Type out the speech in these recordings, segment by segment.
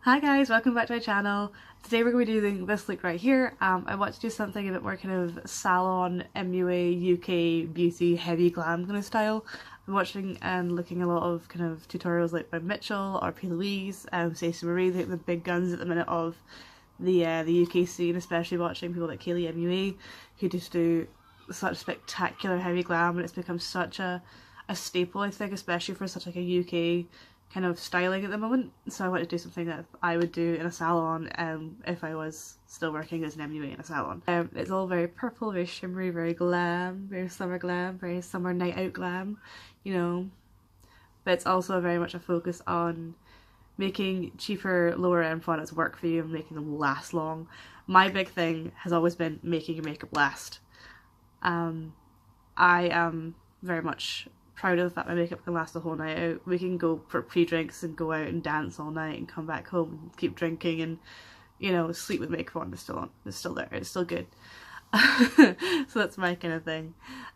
Hi guys, welcome back to my channel. Today we're going to be doing this look right here. I want to do something a bit more kind of salon, MUA, UK beauty, heavy glam kind of style. I'm watching and looking a lot of kind of tutorials like by Mitchell or P. Louise, Stacey Marie, the big guns at the minute of the UK scene, especially watching people like Kaylee MUA who just do such spectacular heavy glam, and it's become such a staple, I think, especially for such like a UK kind of styling at the moment. So I want to do something that I would do in a salon if I was still working as an MUA in a salon. It's all very purple, very shimmery, very glam, very summer night out glam, you know. But it's also very much a focus on making cheaper, lower end products work for you and making them last long. My big thing has always been making your makeup last. I am very much proud of the fact my makeup can last a whole night out. We can go for pre-drinks and go out and dance all night and come back home and keep drinking and, you know, sleep with makeup on. It's still on. It's still there. It's still good. So that's my kind of thing.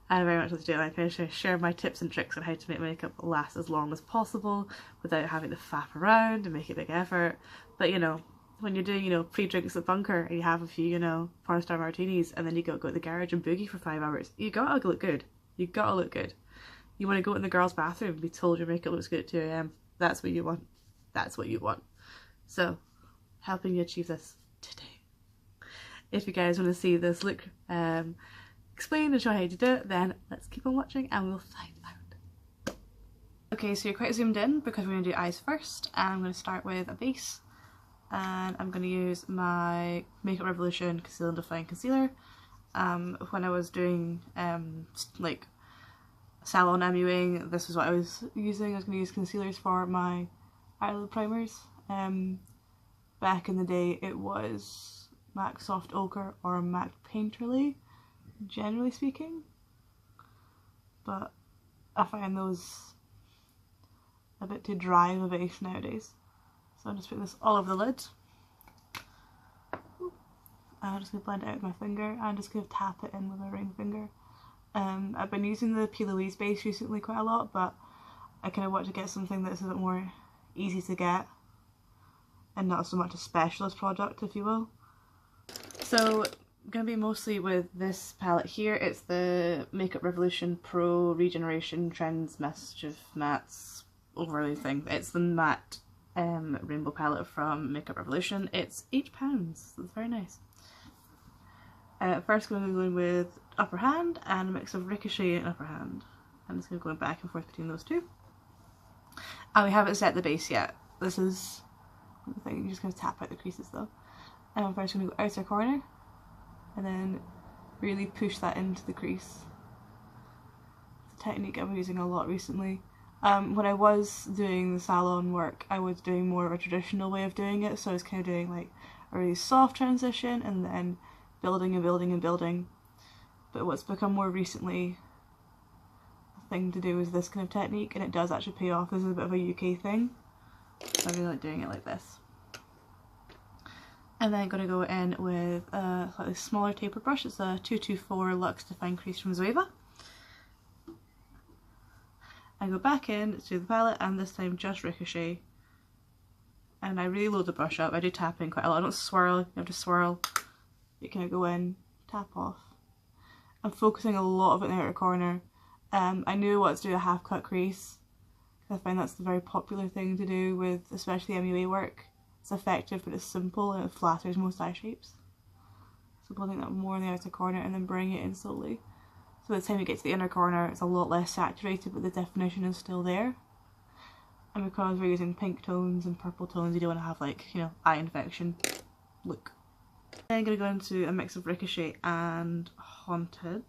I very much like to do it. I kind of share my tips and tricks on how to make makeup last as long as possible without having to faff around and make a big effort. But you know, when you're doing, you know, pre-drinks at Bunker and you have a few, you know, porn star martinis and then you go to the garage and boogie for 5 hours, you gotta look good. You gotta look good. You want to go in the girls' bathroom and be told your makeup looks good at 2 AM. That's what you want. That's what you want. So, helping you achieve this today. If you guys want to see this look explained and show how to do it, then let's keep on watching and we'll find out. Okay, so you're quite zoomed in because we're going to do eyes first, and I'm going to start with a base, and I'm going to use my Makeup Revolution Conceal and Define Concealer. When I was doing like salon MUing, this is what I was using. I was going to use concealers for my eyelid primers. Back in the day it was MAC Soft Ochre or MAC Painterly, generally speaking, but I find those a bit too dry of a base nowadays. So I'm just putting this all over the lid. I'm just going to blend it out with my finger and just going to tap it in with a ring finger. I've been using the P. Louise base recently quite a lot, but I kind of want to get something that's a bit more easy to get and not so much a specialist product, if you will. So I'm going to be mostly with this palette here. It's the Makeup Revolution Pro Regeneration Trends Mischief Mattes overlay thing. It's the matte rainbow palette from Makeup Revolution. It's £8, so it's very nice. First, I'm going to be going with upper hand and a mix of Ricochet and upper hand. I'm just going to go back and forth between those two. And we haven't set the base yet. This is the thing, you're just going to tap out the creases though. And I'm first going to go outer corner and then really push that into the crease. It's a technique I've been using a lot recently. When I was doing the salon work, I was doing more of a traditional way of doing it, so I was kind of doing like a really soft transition and then building and building and building. But what's become more recently a thing to do is this kind of technique, and it does actually pay off. This is a bit of a UK thing, so I really like doing it like this. And then I'm going to go in with a slightly smaller taper brush. It's a 224 Luxe Define Crease from Zoeva. I go back in to the palette and this time just Ricochet. And I really load the brush up. I do tap in quite a lot. I don't swirl. You have to swirl. You kind of go in, tap off. I'm focusing a lot of it in the outer corner. I knew what to do a half cut crease. I find that's the very popular thing to do with especially MUA work. It's effective but it's simple and it flatters most eye shapes. So building that more in the outer corner and then bring it in slowly. So by the time you get to the inner corner it's a lot less saturated but the definition is still there. And because we're using pink tones and purple tones, you don't want to have like, you know, eye infection look. I'm going to go into a mix of Ricochet and Haunted.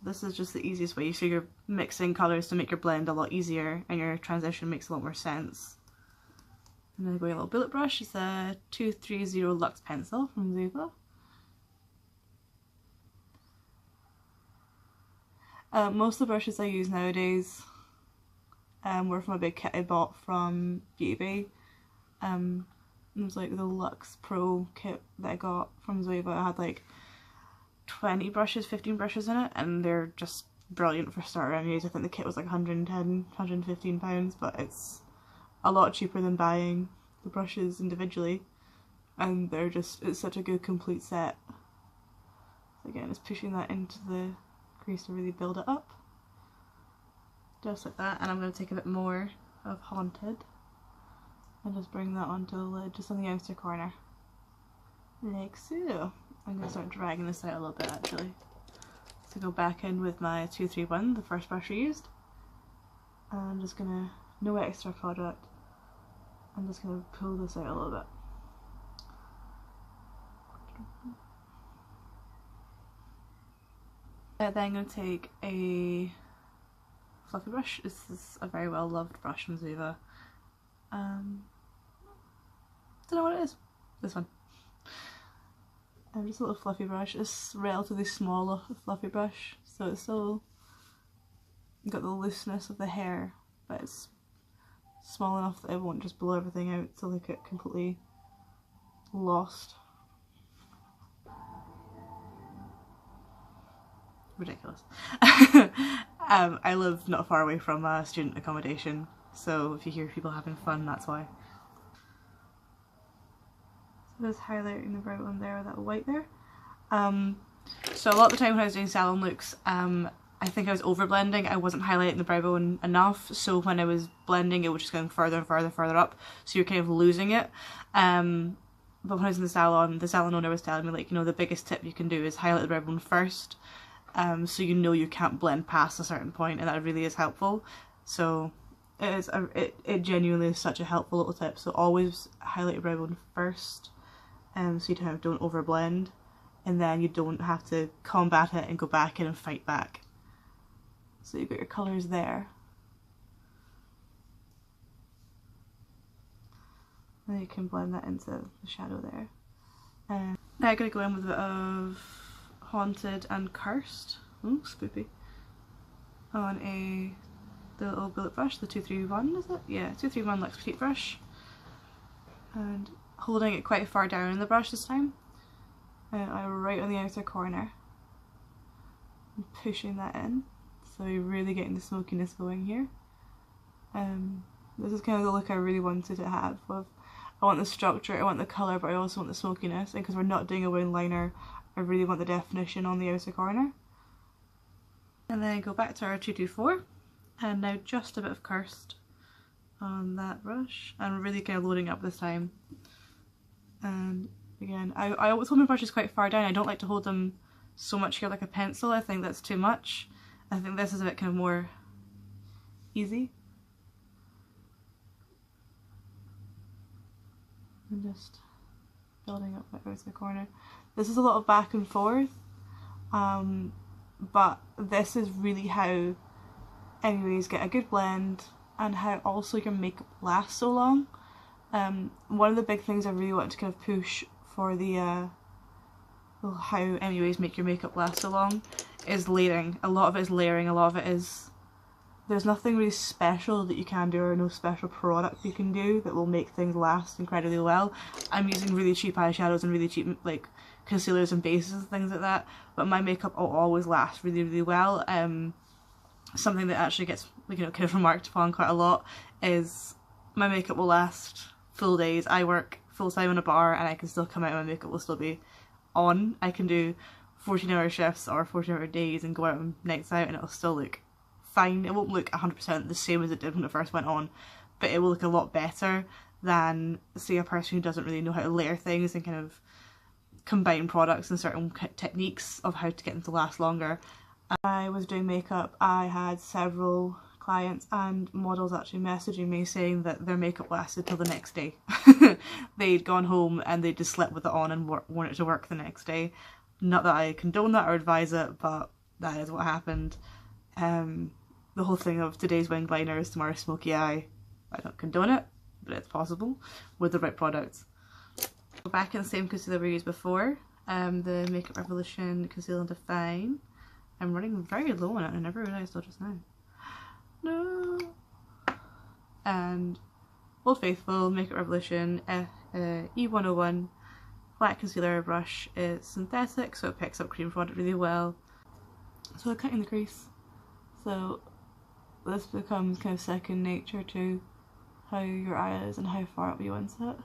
This is just the easiest way, so you're mixing colours to make your blend a lot easier and your transition makes a lot more sense. And then going a little bullet brush, it's a 230 Luxe Pencil from Zoeva. Most of the brushes I use nowadays were from a big kit I bought from Beauty Bay. It was like the Luxe Pro kit that I got from Zoeva. It had like 20 brushes, 15 brushes in it, and they're just brilliant for starter MUs. I think the kit was like £110, £115, but it's a lot cheaper than buying the brushes individually, and they're just, it's such a good complete set. So again, it's pushing that into the crease to really build it up. Just like that, and I'm going to take a bit more of Haunted and just bring that onto the lid, just on the outer corner. Like so. I'm going to start dragging this out a little bit actually. So go back in with my 231, the first brush I used. And I'm just going to, no extra product, I'm just going to pull this out a little bit. Then I'm going to take a fluffy brush. This is a very well loved brush from Zuva. Don't know what it is. This one. Just a little fluffy brush. It's relatively small fluffy brush, so it's still got the looseness of the hair, but it's small enough that it won't just blow everything out to look it completely lost. Ridiculous. I live not far away from student accommodation, so if you hear people having fun, that's why. So just highlighting the brown one there with that white there. So a lot of the time when I was doing salon looks, I think I was over blending. I wasn't highlighting the brow bone enough, so when I was blending it was just going further and further up, so you're kind of losing it. But when I was in the salon owner was telling me, like, you know, the biggest tip you can do is highlight the brow bone first, so you know you can't blend past a certain point, and that really is helpful. So it genuinely is such a helpful little tip. So always highlight your brow bone first, so you kind of don't over blend, and then you don't have to combat it and go back in and fight back. So you've got your colours there. And you can blend that into the shadow there. Now I'm going to go in with a bit of Haunted and Cursed. Ooh, spoopy. On the little bullet brush, the 231, is it? Yeah, 231 Luxe Petite brush. And holding it quite far down in the brush this time. I'm right on the outer corner. And pushing that in. So you're really getting the smokiness going here. This is kind of the look I really wanted to have. I want the structure, I want the colour, but I also want the smokiness. And because we're not doing a wound liner, I really want the definition on the outer corner. And then go back to our 224. And now just a bit of Cursed on that brush. I'm really kind of loading up this time. And again, I always hold my brushes quite far down. I don't like to hold them so much here like a pencil. I think that's too much. I think this is a bit kind of more easy. And just building up my outer corner. This is a lot of back and forth, but this is really how anyways get a good blend, and how also your makeup lasts so long. One of the big things I really want to kind of push for the how anyways make your makeup last so long is layering. A lot of it is layering, a lot of it is, there's nothing really special that you can do, or no special product you can do that will make things last incredibly well. I'm using really cheap eyeshadows and really cheap like concealers and bases and things like that, but my makeup will always last really well. Something that actually gets, you know, kind of remarked upon quite a lot is my makeup will last full days. I work full time in a bar and I can still come out and my makeup will still be on. I can do 14-hour shifts or 14-hour days and go out on nights out and it'll still look fine. It won't look 100% the same as it did when it first went on, but it will look a lot better than, say, a person who doesn't really know how to layer things and kind of combine products and certain techniques of how to get them to last longer. I was doing makeup, I had several clients and models actually messaging me saying that their makeup lasted till the next day. They'd gone home and they just slept with it on and worn it to work the next day. Not that I condone that or advise it, but that is what happened. The whole thing of today's winged liner is tomorrow's smoky eye. I don't condone it, but it's possible with the right products. Go back in the same concealer we used before, the Makeup Revolution Conceal and Define. I'm running very low on it, I never realised till just now. No. And Old Faithful Makeup Revolution E101 flat concealer brush. Is synthetic, so it picks up cream product really well. So I'm cutting the crease. So this becomes kind of second nature to how your eye is and how far up you want it.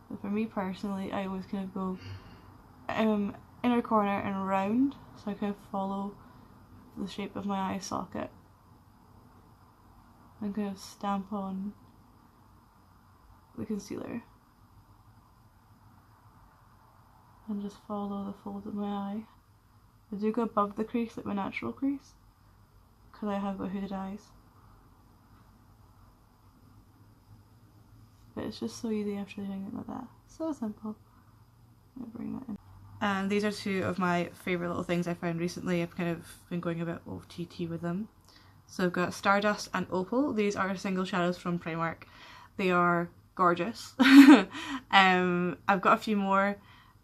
But for me personally, I always kind of go inner corner and round, so I kind of follow the shape of my eye socket and kind of stamp on the concealer and just follow the folds of my eye. I do go above the crease, like my natural crease, because I have got hooded eyes. But it's just so easy after doing it like that. So simple. Let me bring that in. And these are two of my favourite little things I found recently. I've kind of been going a bit OTT with them. So I've got Stardust and Opal. These are single shadows from Primark. They are gorgeous. I've got a few more.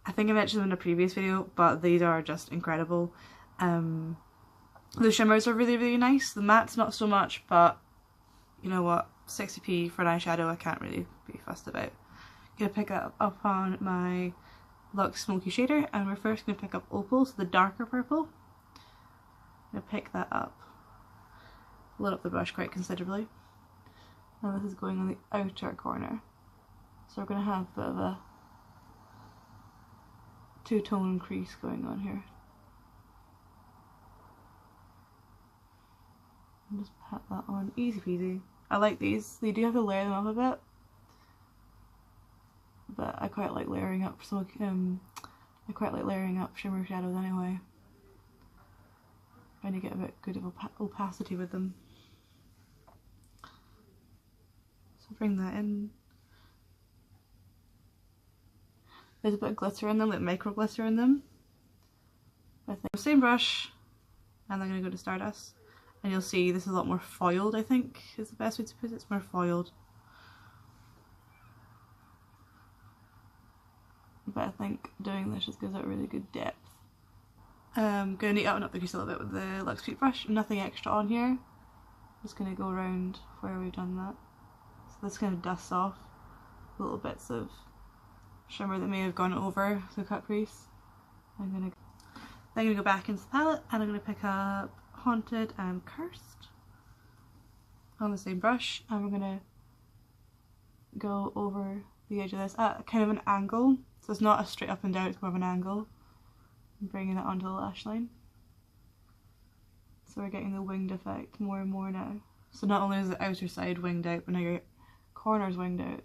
I think I mentioned them in a previous video, but these are just incredible. The shimmers are really, really nice. The mattes not so much, but you know what? 60p for an eyeshadow I can't really be fussed about. I'm going to pick that up on my Luxe Smoky shader, and we're first going to pick up Opal, so the darker purple. I'm going to pick that up. Load up the brush quite considerably. Now this is going on the outer corner. So we're going to have a bit of a two-tone crease going on here. And just pat that on, easy peasy. I like these. They do have to layer them up a bit, but I quite like layering up I quite like layering up shimmer shadows anyway. Trying to get a bit good of opacity with them. So bring that in. There's a bit of glitter in them, like micro glitter in them. I think same brush, and I'm gonna go to Stardust. And you'll see this is a lot more foiled, I think, is the best way to put it. It's more foiled. But I think doing this just gives it a really good depth. I'm going to neaten up the crease a little bit with the Luxe Peak brush. Nothing extra on here. Just going to go around where we've done that. So this kind of dusts off little bits of shimmer that may have gone over the cut crease. Then I'm going to go back into the palette and I'm going to pick up Haunted and Cursed on the same brush, and we're going to go over the edge of this at kind of an angle, so it's not a straight up and down, it's more of an angle, and bringing it onto the lash line. So we're getting the winged effect more and more now. So not only is the outer side winged out, but now your corner's winged out,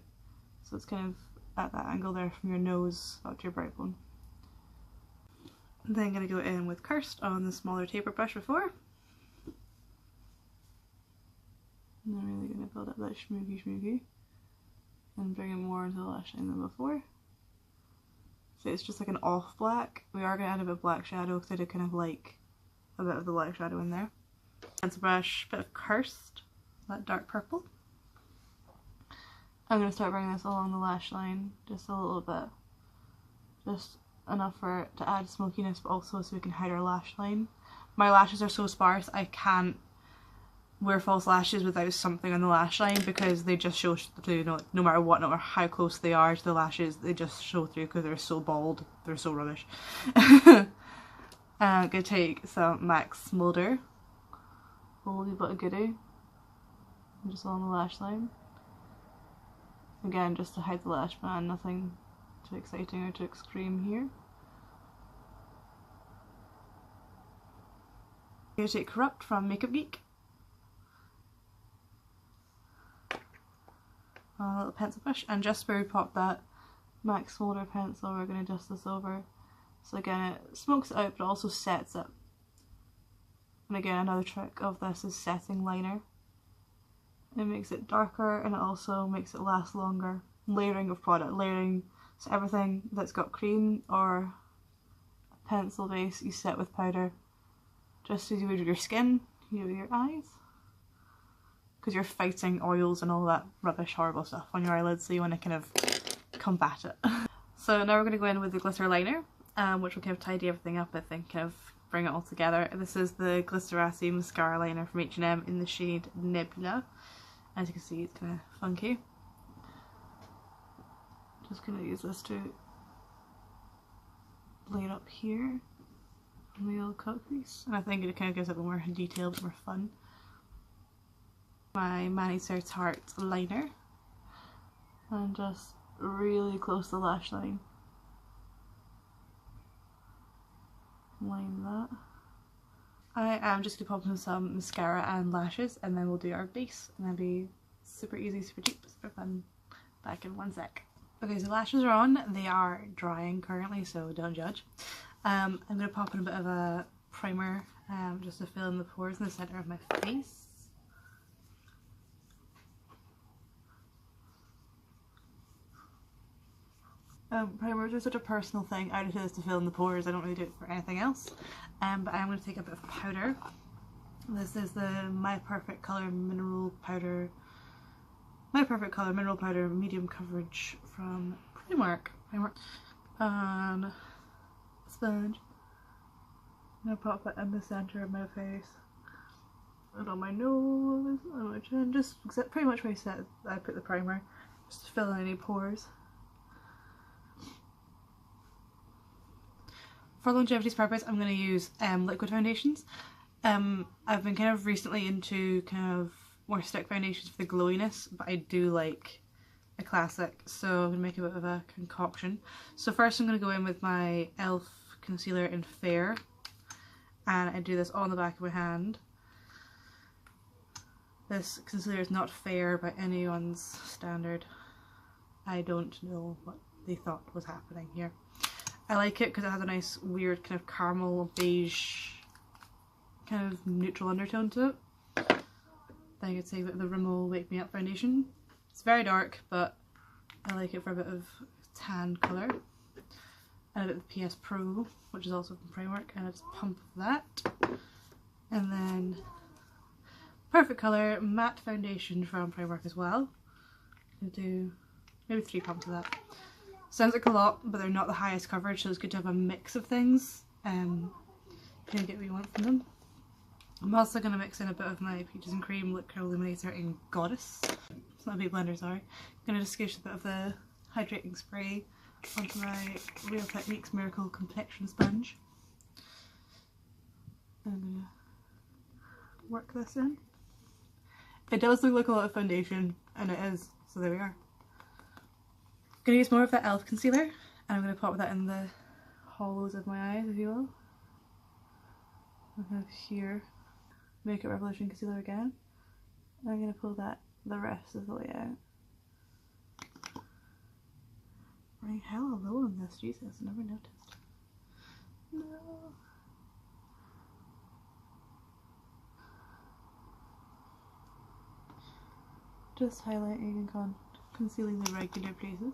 so it's kind of at that angle there from your nose up to your brow bone. Then I'm going to go in with Cursed on the smaller taper brush before. And I'm really going to build up that schmooky and bring it more into the lash line than before. So it's just like an off black. We are going to add a bit of black shadow because I do kind of like a bit of the light shadow in there. Pencil brush, bit of Cursed, that dark purple. I'm going to start bringing this along the lash line just a little bit. Just enough for it to add smokiness, but also so we can hide our lash line. My lashes are so sparse I can't wear false lashes without something on the lash line because they just show through, no matter what, no matter how close they are to the lashes, they just show through because they're so bald, they're so rubbish. I'm going to take some MAC Smolder, oldie but a goodie, and just along the lash line. Again, just to hide the lash band, nothing too exciting or too extreme here. I'm going to take Corrupt from Makeup Geek. A little pencil brush, and just where we pop that MAC Smolder pencil, we're going to dust this over. So again, it smokes it out but also sets it. And again, another trick of this is setting liner. It makes it darker and it also makes it last longer. Layering of product, layering, so everything that's got cream or a pencil base you set with powder, just as you would with your skin, you do with your eyes. Because you're fighting oils and all that rubbish, horrible stuff on your eyelids, so you want to kind of combat it. So now we're going to go in with the glitter liner, which will kind of tidy everything up, I think, kind of bring it all together. This is the Glisterassi mascara liner from H&M in the shade Nebula. As you can see, it's kind of funky. Just going to use this to lay it up here on the little cut crease, and I think it kind of gives it a bit more detail, a bit more fun. My Mani Search Heart liner and just really close to the lash line. Line that. I am just going to pop in some mascara and lashes and then we'll do our base and that'll be super easy, super cheap, super fun. Back in one sec. Okay, so lashes are on. They are drying currently, so don't judge. I'm going to pop in a bit of a primer just to fill in the pores in the centre of my face. Primers are such a personal thing. I just do this to fill in the pores. I don't really do it for anything else. But I'm going to take a bit of powder. This is the My Perfect Colour Mineral Powder. My Perfect Colour Mineral Powder medium coverage from Primark. And sponge. I'm going to pop it in the centre of my face. And on my nose, on my chin. Just pretty much where I put the primer. Just to fill in any pores. For longevity's purpose, I'm going to use liquid foundations. I've been kind of recently into kind of more stick foundations for the glowiness, but I do like a classic, so I'm going to make a bit of a concoction. So first I'm going to go in with my e.l.f. concealer in Fair, and I do this on the back of my hand. This concealer is not fair by anyone's standard. I don't know what they thought was happening here. I like it because it has a nice weird kind of caramel beige kind of neutral undertone to it. Then I could say that the Rimmel Wake Me Up foundation. It's very dark, but I like it for a bit of tan colour. And a bit of PS Pro, which is also from Primark, and I just pump that. And then Perfect Colour matte foundation from Primark as well. I'll do maybe 3 pumps of that. Sounds like a lot, but they're not the highest coverage, so it's good to have a mix of things. Kind of get what you want from them. I'm also going to mix in a bit of my Peaches and Cream Lip Curl Illuminator in Goddess. It's not a big blender, sorry. I'm going to just squish a bit of the hydrating spray onto my Real Techniques Miracle Complexion Sponge. I'm going to work this in. It does look like a lot of foundation, and it is, so there we are. I'm going to use more of that e.l.f. concealer, and I'm going to pop that in the hollows of my eyes, if you will. I have here Makeup Revolution concealer again. And I'm going to pull that the rest of the way out. Running hella low on this, Jesus, I never noticed. No. Just highlighting and concealing the regular places.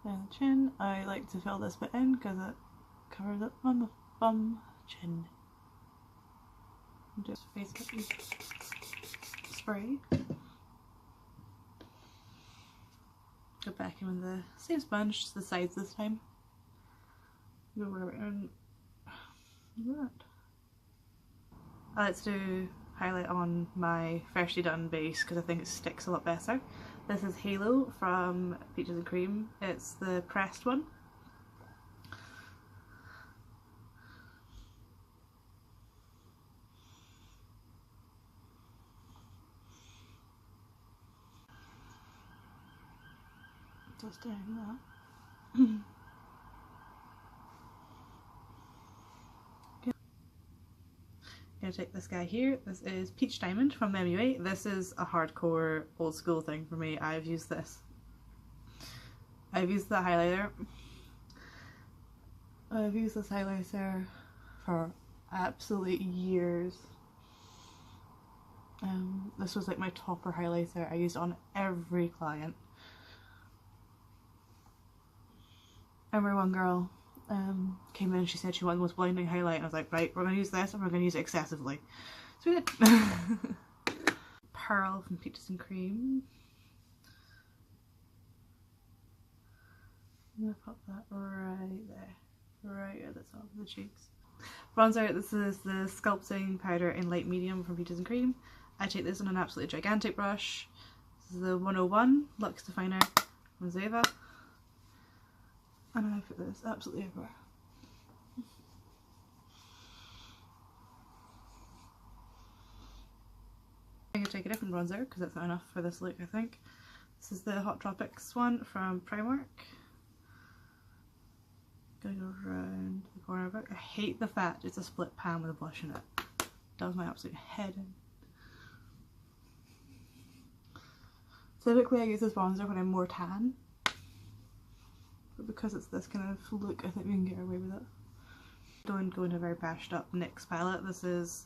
Down the chin. I like to fill this bit in because it covers up on the bum chin. And just face spray. Go back in with the same sponge, just the sides this time. Go right around that. I like to do highlight on my freshly done base because I think it sticks a lot better. This is Halo from Peaches and Cream. It's the pressed one. Just doing that. I'm gonna take this guy here. This is Peach Diamond from MUA. This is a hardcore old school thing for me. I've used this. I've used the highlighter. I've used this highlighter for absolutely years. This was like my topper highlighter. I used it on every client. I remember one girl came in and she said she wanted the most blinding highlight, and I was like, right, we're going to use this and we're going to use it excessively. So we did. Pearl from Peaches and Cream. I'm going to pop that right there. Right at the top of the cheeks. Bronzer, this is the Sculpting Powder in Light Medium from Peaches and Cream. I take this on an absolutely gigantic brush. This is the 101 Luxe Definer from Zeva. And I put this absolutely everywhere. I'm going to take a different bronzer because that's not enough for this look, I think. This is the Hot Tropics one from Primark. Gonna go around the corner of it. I hate the fact it's a split pan with a blush in it. Does my absolute head in. Typically I use this bronzer when I'm more tan, but because it's this kind of look I think we can get away with it. Don't go into a very bashed up NYX palette. This is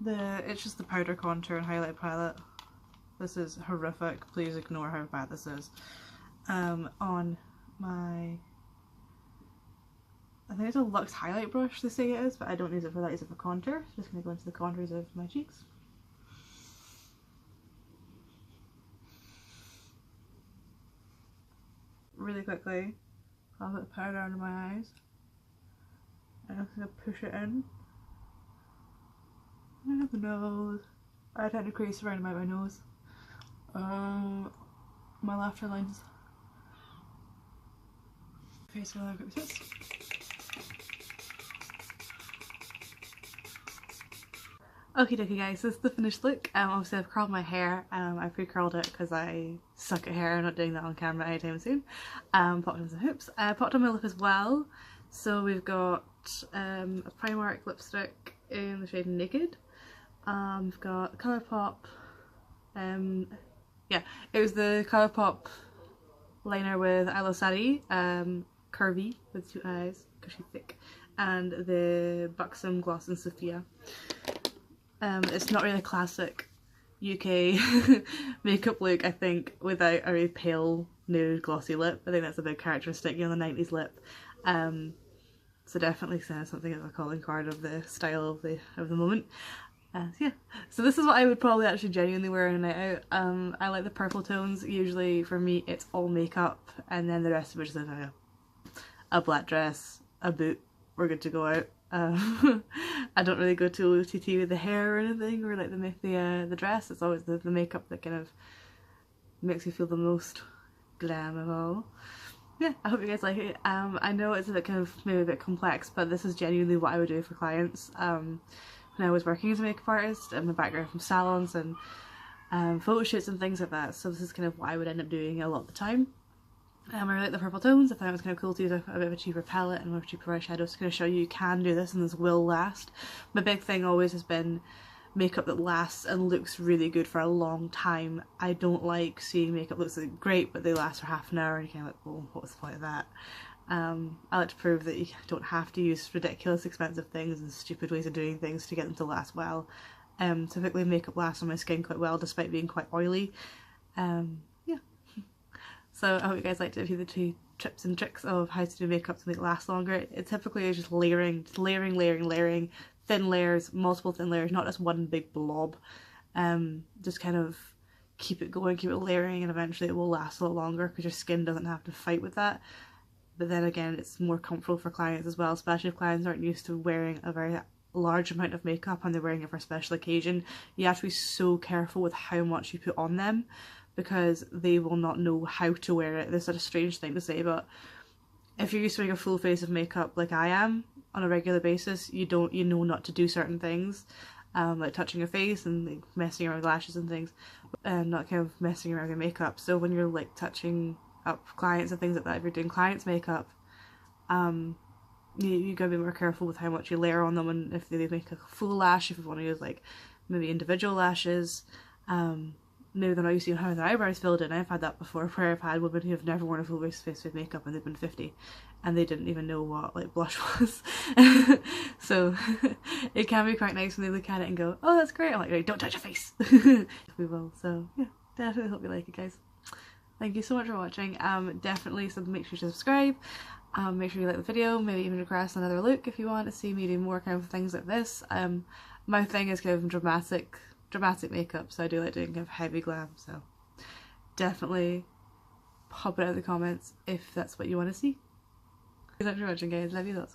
it's just the powder contour and highlight palette. This is horrific, please ignore how bad this is. On my, I think it's a Luxe highlight brush they say it is, but I don't use it for that, I use it for contour. So just going to go into the contours of my cheeks. Really quickly, I'll put the powder under my eyes. And I'm going to push it in. And the nose. I tend to crease around about my nose. My laughter lines. Face a little bit with this. Okie dokie guys, this is the finished look. Obviously I've curled my hair. I pre-curled it because I suck at hair. I'm not doing that on camera anytime soon. Popped on some hoops. Popped on my lip as well. So we've got a Primark lipstick in the shade Naked. We've got Colourpop. Yeah, it was the Colourpop liner with I Love Sari, curvy with 2 eyes because she's thick, and the Buxom gloss in Sophia. It's not really a classic UK makeup look, I think, without a really pale nude glossy lip. I think that's a big characteristic, you know, the 90s lip. So definitely says something of a calling card of the style of the moment. Yeah, so this is what I would probably actually genuinely wear on a night out. I like the purple tones. Usually for me it's all makeup and then the rest of it is just a black dress, a boot, we're good to go out. I don't really go too OTT with the hair or anything, or like the dress. It's always the makeup that kind of makes me feel the most glam of all. Yeah, I hope you guys like it. I know it's a bit kind of maybe a bit complex, but this is genuinely what I would do for clients. When I was working as a makeup artist, and my background from salons and photo shoots and things like that, so this is kind of what I would end up doing a lot of the time. I really like the purple tones. I thought it was kind of cool to use a bit of a cheaper palette and more cheaper eyeshadows to kind of show you can do this and this will last. My big thing always has been makeup that lasts and looks really good for a long time. I don't like seeing makeup looks like great but they last for half an hour and you're kind of like, well, what's the point of that? I like to prove that you don't have to use ridiculous expensive things and stupid ways of doing things to get them to last well. Typically makeup lasts on my skin quite well despite being quite oily. Yeah. So I hope you guys liked it. If you have the 2 tips and tricks of how to do makeup to make it last longer. It typically is just layering, thin layers, multiple thin layers, not just one big blob. Just kind of keep it going, keep it layering, and eventually it will last a lot longer because your skin doesn't have to fight with that. But then again, it's more comfortable for clients as well, especially if clients aren't used to wearing a very large amount of makeup and they're wearing it for a special occasion. You have to be so careful with how much you put on them because they will not know how to wear it. This is such a strange thing to say, but if you're used to wearing a full face of makeup like I am on a regular basis, you know not to do certain things, like touching your face and like, messing around with lashes and things, and not kind of messing around with makeup. So when you're like touching up clients and things like that, if you're doing clients makeup, you gotta be more careful with how much you layer on them, and if they make a full lash, if you want to use like maybe individual lashes, maybe they're not used to having their eyebrows filled in. I've had that before where I've had women who have never worn a full face with makeup and they've been 50 and they didn't even know what like blush was. So it can be quite nice when they look at it and go, oh that's great. I'm like, right, don't touch your face. We will. So yeah, definitely hope you like it guys. Thank you so much for watching. Definitely make sure to subscribe. Make sure you like the video, maybe even request another look if you want to see me do more kind of things like this. My thing is kind of dramatic makeup, so I do like doing kind of heavy glam, so definitely pop it out in the comments if that's what you want to see. Thanks for watching guys, love you lots.